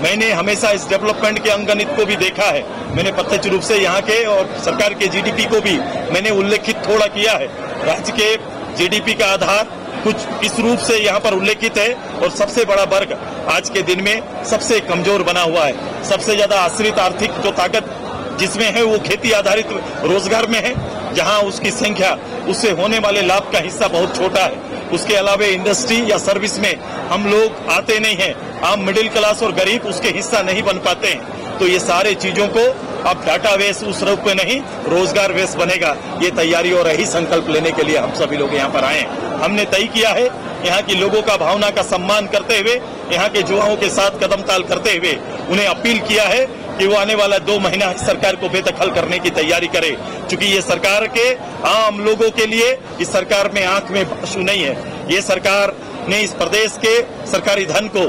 मैंने हमेशा इस डेवलपमेंट के अंगनित को भी देखा है। मैंने प्रत्यक्ष रूप से यहाँ के और सरकार के जीडीपी को भी मैंने उल्लेखित थोड़ा किया है। राज्य के जीडीपी का आधार कुछ इस रूप से यहाँ पर उल्लेखित है और सबसे बड़ा वर्ग आज के दिन में सबसे कमजोर बना हुआ है। सबसे ज्यादा आश्रित आर्थिक जो ताकत जिसमें है वो खेती आधारित रोजगार में है, जहां उसकी संख्या उससे होने वाले लाभ का हिस्सा बहुत छोटा है। उसके अलावा इंडस्ट्री या सर्विस में हम लोग आते नहीं हैं। आम मिडिल क्लास और गरीब उसके हिस्सा नहीं बन पाते हैं। तो ये सारे चीजों को अब डाटा बेस उस रूप में नहीं, रोजगार बेस बनेगा। ये तैयारी और यही संकल्प लेने के लिए हम सभी लोग यहाँ पर आए हैं। हमने तय किया है यहाँ के लोगों का भावना का सम्मान करते हुए, यहाँ के युवाओं के साथ कदम ताल करते हुए उन्हें अपील किया है कि वो आने वाला 2 महीना इस सरकार को बेदखल करने की तैयारी करे। क्योंकि ये सरकार के आम लोगों के लिए इस सरकार में आंख में आंसू नहीं है। ये सरकार ने इस प्रदेश के सरकारी धन को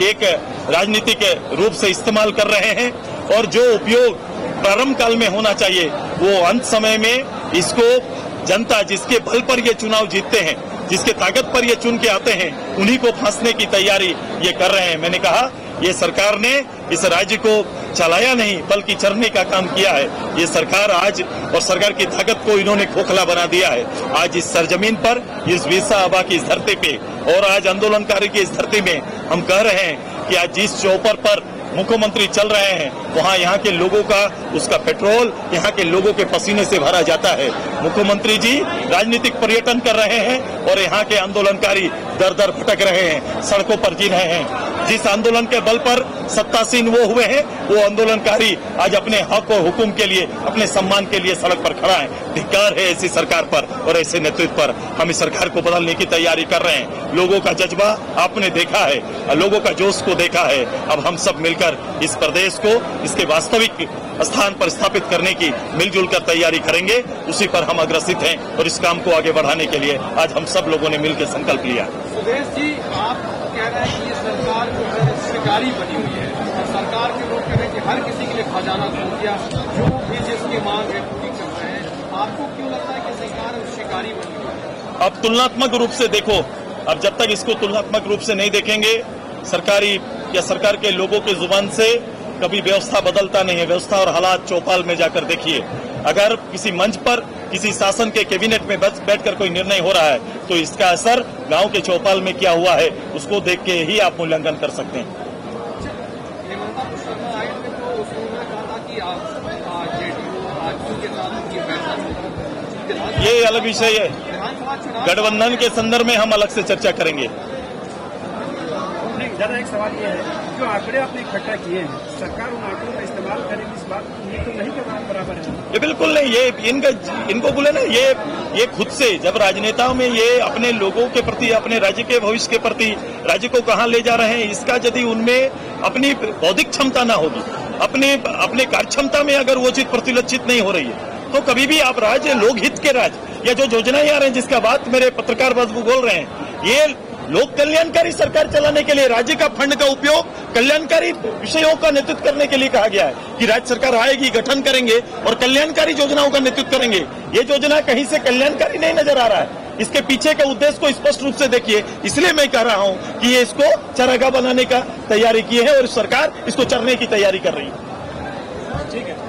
एक राजनीतिक रूप से इस्तेमाल कर रहे हैं और जो उपयोग प्रारंभ काल में होना चाहिए वो अंत समय में इसको जनता जिसके बल पर ये चुनाव जीतते हैं, जिसके ताकत पर ये चुन के आते हैं, उन्हीं को फांसने की तैयारी ये कर रहे हैं। मैंने कहा ये सरकार ने इस राज्य को चलाया नहीं बल्कि चरने का काम किया है। ये सरकार आज और सरकार की ताकत को इन्होंने खोखला बना दिया है। आज इस सरजमीन पर, इस विरसा आबा की इस धरती पे और आज आंदोलनकारी की इस धरती में हम कह रहे हैं कि आज जिस चौपर पर मुख्यमंत्री चल रहे हैं वहाँ यहाँ के लोगों का उसका पेट्रोल यहाँ के लोगों के पसीने से भरा जाता है। मुख्यमंत्री जी राजनीतिक पर्यटन कर रहे हैं और यहाँ के आंदोलनकारी दर दर भटक रहे हैं, सड़कों पर जी रहे हैं। जिस आंदोलन के बल पर सत्तासीन वो हुए हैं, वो आंदोलनकारी आज अपने हक और हुकुम के लिए, अपने सम्मान के लिए सड़क पर खड़ा है। धिक्कार है ऐसी सरकार पर और ऐसे नेतृत्व पर। हम इस सरकार को बदलने की तैयारी कर रहे हैं। लोगों का जज्बा आपने देखा है, लोगों का जोश को देखा है। अब हम सब मिलकर इस प्रदेश को इसके वास्तविक स्थान पर स्थापित करने की मिलजुल कर तैयारी करेंगे। उसी पर हम अग्रसित हैं और इस काम को आगे बढ़ाने के लिए आज हम सब लोगों ने मिलकर संकल्प लिया। सुदेश जी, आप कह रहे हैं कि ये सरकार जो है शिकारी बनी हुई है और सरकार के लोग कह रहे हैं कि हर किसी के लिए खजाना खोल दिया, जो भी जिसकी मांग है पूरी कर रहे हैं। आपको क्यों लगता है कि सरकार शिकारी बनी हुई है? अब तुलनात्मक रूप से देखो, अब जब तक इसको तुलनात्मक रूप से नहीं देखेंगे, सरकारी या सरकार के लोगों की जुबान से कभी व्यवस्था बदलता नहीं है। व्यवस्था और हालात चौपाल में जाकर देखिए। अगर किसी मंच पर किसी शासन के कैबिनेट में बैठकर कोई निर्णय हो रहा है तो इसका असर गांव के चौपाल में क्या हुआ है उसको देख के ही आप मूल्यांकन कर सकते हैं। ये अलग विषय है, गठबंधन के संदर्भ में हम अलग से चर्चा करेंगे। ज़्यादा एक सवाल ये है, जो आंकड़े आपने इकट्ठा किए हैं, सरकार उन आंकड़ों का इस्तेमाल करेगी इस बात ये तो नहीं करना बराबर है? ये बिल्कुल नहीं। ये इनको बोले ना, ये खुद से जब राजनेताओं में ये अपने लोगों के प्रति, अपने राज्य के भविष्य के प्रति, राज्य को कहाँ ले जा रहे हैं, इसका यदि उनमें अपनी बौद्धिक क्षमता ना होगी, अपने कार्य क्षमता में अगर वो चीज प्रतिलक्षित नहीं हो रही है तो कभी भी आप राज्य, लोक हित के राज्य या जो योजनाएं आ रहे हैं जिसका बात मेरे पत्रकार बंधु बोल रहे हैं, ये लोक कल्याणकारी सरकार चलाने के लिए राज्य का फंड का उपयोग कल्याणकारी विषयों का नेतृत्व करने के लिए कहा गया है कि राज्य सरकार आएगी, गठन करेंगे और कल्याणकारी योजनाओं का नेतृत्व करेंगे। ये योजना कहीं से कल्याणकारी नहीं नजर आ रहा है। इसके पीछे के उद्देश्य को स्पष्ट रूप से देखिए। इसलिए मैं कह रहा हूं कि ये इसको चरागाह बनाने का तैयारी की है और सरकार इसको चरने की तैयारी कर रही है। ठीक है।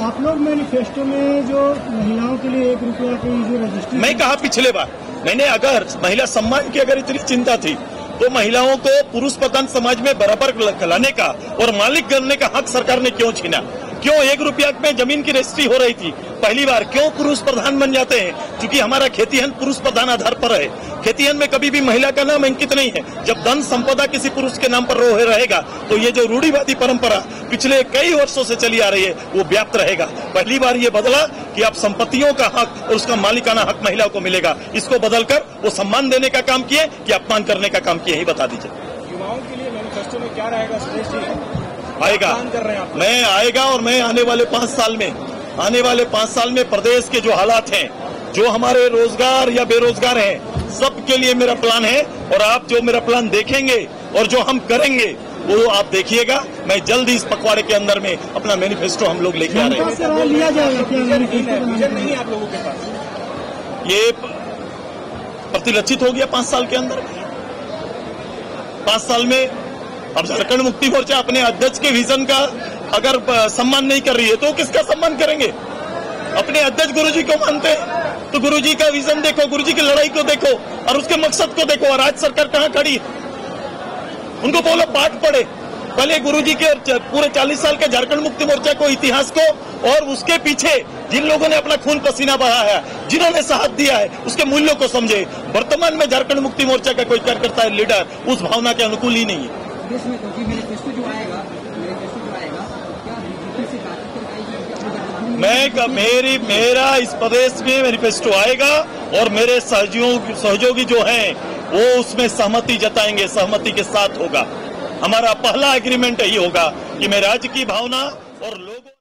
आप लोग मैनिफेस्टो में जो महिलाओं के लिए 1 रुपया की जो रजिस्ट्री, मैं कहा पिछले बार मैंने, अगर महिला सम्मान की अगर इतनी चिंता थी तो महिलाओं को पुरुष प्रधान समाज में बराबर लाने का और मालिक करने का हक सरकार ने क्यों छीना? क्यों 1 रुपया में जमीन की रजिस्ट्री हो रही थी पहली बार? क्यों पुरुष प्रधान बन जाते हैं? क्योंकि हमारा खेतीहन पुरुष प्रधान आधार पर है। खेतीहन में कभी भी महिला का नाम अंकित नहीं है। जब धन संपदा किसी पुरुष के नाम पर रहेगा तो ये जो रूढ़िवादी परंपरा पिछले कई वर्षों से चली आ रही है वो व्याप्त रहेगा। पहली बार ये बदला कि अब संपत्तियों का हक और उसका मालिकाना हक महिलाओं को मिलेगा। इसको बदलकर वो सम्मान देने का काम किए कि अपमान करने का काम किए, ही बता दीजिए। युवाओं के लिए मैनिफेस्टो में क्या रहेगा सुरेश जी? आएगा, मैं आएगा और मैं आने वाले 5 साल में प्रदेश के जो हालात हैं, जो हमारे रोजगार या बेरोजगार हैं, सबके लिए मेरा प्लान है। और आप जो मेरा प्लान देखेंगे और जो हम करेंगे वो आप देखिएगा। मैं जल्द ही इस पखवाड़े के अंदर में अपना मैनिफेस्टो हम लोग लेके आ रहे हैं। लिया जाएगा नहीं आप लोगों के पास? ये प्रतिलक्षित हो गया 5 साल के अंदर। 5 साल में अब झारखंड मुक्ति मोर्चा अपने अध्यक्ष के विजन का अगर सम्मान नहीं कर रही है तो किसका सम्मान करेंगे? अपने अध्यक्ष गुरुजी को मानते हैं तो गुरुजी का विजन देखो, गुरुजी की लड़ाई को देखो और उसके मकसद को देखो। और आज सरकार कहाँ खड़ी है? उनको बोलो पाठ पढ़े, पहले गुरुजी के पूरे 40 साल के झारखंड मुक्ति मोर्चा को, इतिहास को और उसके पीछे जिन लोगों ने अपना खून पसीना बहाया है, जिन्होंने साथ दिया है, उसके मूल्यों को समझे। वर्तमान में झारखंड मुक्ति मोर्चा का कोई कार्यकर्ता है, लीडर उस भावना के अनुकूल ही नहीं है। देश में क्योंकि मैनिफेस्टो जो आएगा क्या बीजेपी से बातचीत मेरा इस प्रदेश में मैनिफेस्टो आएगा और मेरे सहयोगी जो हैं वो उसमें सहमति जताएंगे, सहमति के साथ होगा। हमारा पहला एग्रीमेंट यही होगा कि मैं राज्य की भावना और लोगों